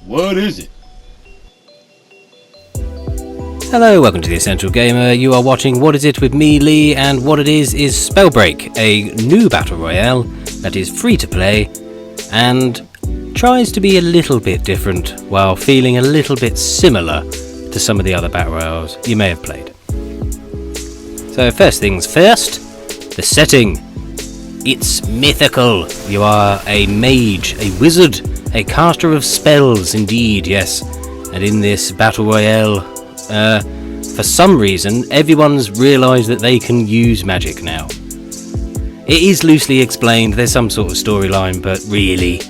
What is it? Hello, welcome to The Essential Gamer. You are watching What Is It with me, Lee, and what it is Spellbreak, a new Battle Royale that is free to play and tries to be a little bit different while feeling a little bit similar to some of the other Battle Royales you may have played. So first things first, the setting. It's mythical. You are a mage, a wizard, a caster of spells, indeed, yes. And in this Battle Royale, for some reason, everyone's realised that they can use magic now. It is loosely explained, there's some sort of storyline, but really.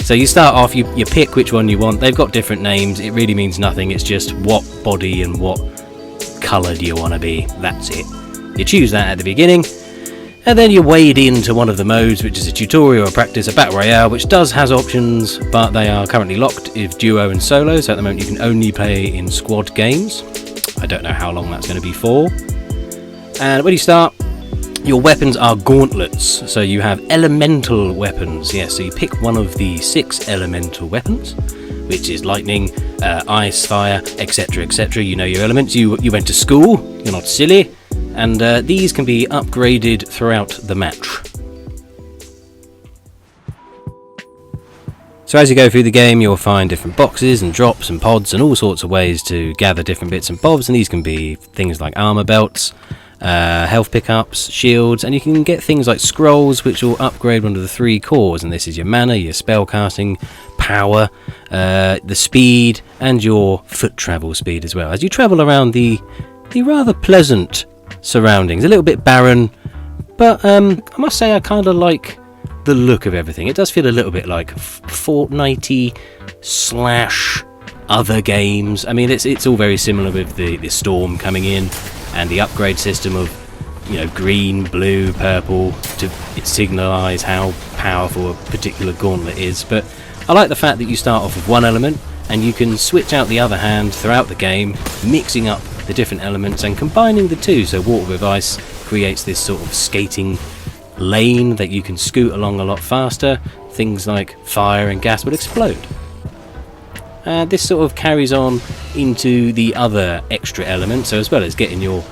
So you start off, you pick which one you want. They've got different names, it really means nothing. It's just what body and what colour do you want to be, that's it. You choose that at the beginning, and then you wade into one of the modes, which is a tutorial or practice, a Battle Royale, which has options, but they are currently locked with duo and solo, so at the moment you can only play in squad games. I don't know how long that's going to be for. And when you start, your weapons are gauntlets, so you have elemental weapons. Yes, so you pick one of the 6 elemental weapons, which is lightning, ice, fire, etc, etc. You know your elements, you went to school, you're not silly. And these can be upgraded throughout the match. So as you go through the game, you'll find different boxes and drops and pods and all sorts of ways to gather different bits and bobs, and these can be things like armor belts, health pickups, shields, and you can get things like scrolls which will upgrade one of the 3 cores, and this is your mana, your spell casting, power, the speed, and your foot travel speed as well. As you travel around the rather pleasant surroundings, a little bit barren, but I must say I kind of like the look of everything. It does feel a little bit like Fortnite-y / other games. I mean, it's all very similar with the storm coming in and the upgrade system of, you know, green, blue, purple to signalise how powerful a particular gauntlet is. But I like the fact that you start off with one element and you can switch out the other hand throughout the game, mixing up the different elements and combining the two. So water with ice creates this sort of skating lane that you can scoot along a lot faster. Things like fire and gas will explode. This sort of carries on into the other extra elements. So as well as getting your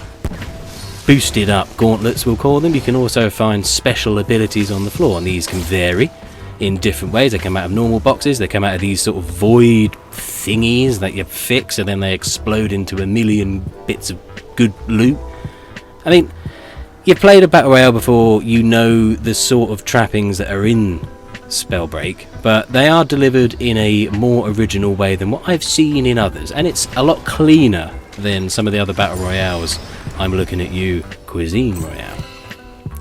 boosted up gauntlets, we'll call them, you can also find special abilities on the floor, and these can vary in different ways. They come out of normal boxes, they come out of these sort of void thingies that you fix and then they explode into a million bits of good loot. I mean, you've played a Battle Royale before, you know the sort of trappings that are in Spellbreak, but they are delivered in a more original way than what I've seen in others, and it's a lot cleaner than some of the other Battle Royales. I'm looking at you, Cuisine Royale.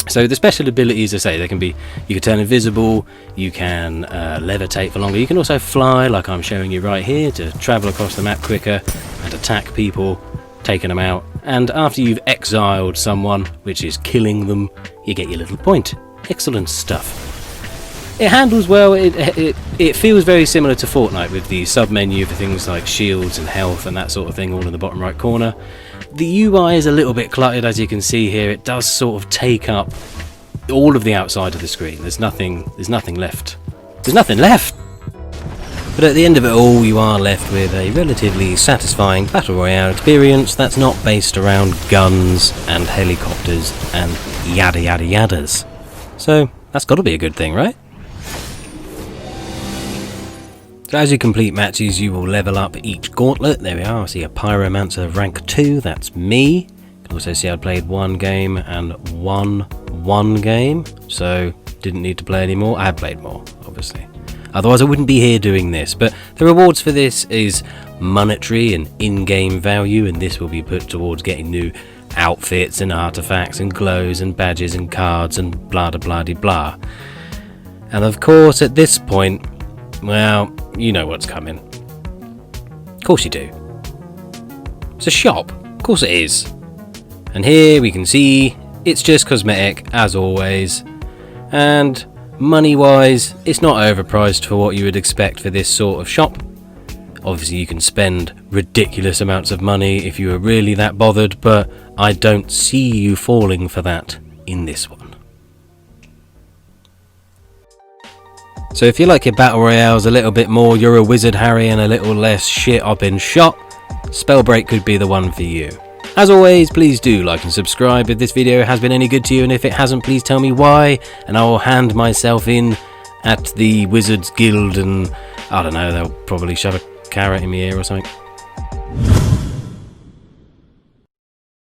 So the special abilities, I say, they can be, you can turn invisible, you can levitate for longer, you can also fly like I'm showing you right here to travel across the map quicker and attack people, taking them out, and after you've exiled someone, which is killing them, you get your little point. Excellent stuff. It handles well, it feels very similar to Fortnite with the sub-menu for things like shields and health and that sort of thing all in the bottom right corner. The UI is a little bit cluttered, as you can see here. It does sort of take up all of the outside of the screen. There's nothing left. There's nothing left! But at the end of it all, you are left with a relatively satisfying Battle Royale experience that's not based around guns and helicopters and yada yada yadas. So, that's gotta be a good thing, right? So as you complete matches, you will level up each gauntlet. There we are, I see a Pyromancer of rank 2, that's me. You can also see I played one game and won one game, so didn't need to play any more. I have played more, obviously. Otherwise I wouldn't be here doing this, but the rewards for this is monetary and in-game value, and this will be put towards getting new outfits and artifacts and glows and badges and cards and blah blah blah blah. And of course at this point, well, you know what's coming. Of course you do. It's a shop. Of course it is. And here we can see it's just cosmetic, as always. And money-wise, it's not overpriced for what you would expect for this sort of shop. Obviously you can spend ridiculous amounts of money if you were really that bothered, but I don't see you falling for that in this one. So if you like your battle royales a little bit more, you're a wizard Harry and a little less shit I've been shot, Spellbreak could be the one for you. As always, please do like and subscribe if this video has been any good to you, and if it hasn't, please tell me why, and I will hand myself in at the Wizards Guild, and I don't know, they'll probably shove a carrot in my ear or something.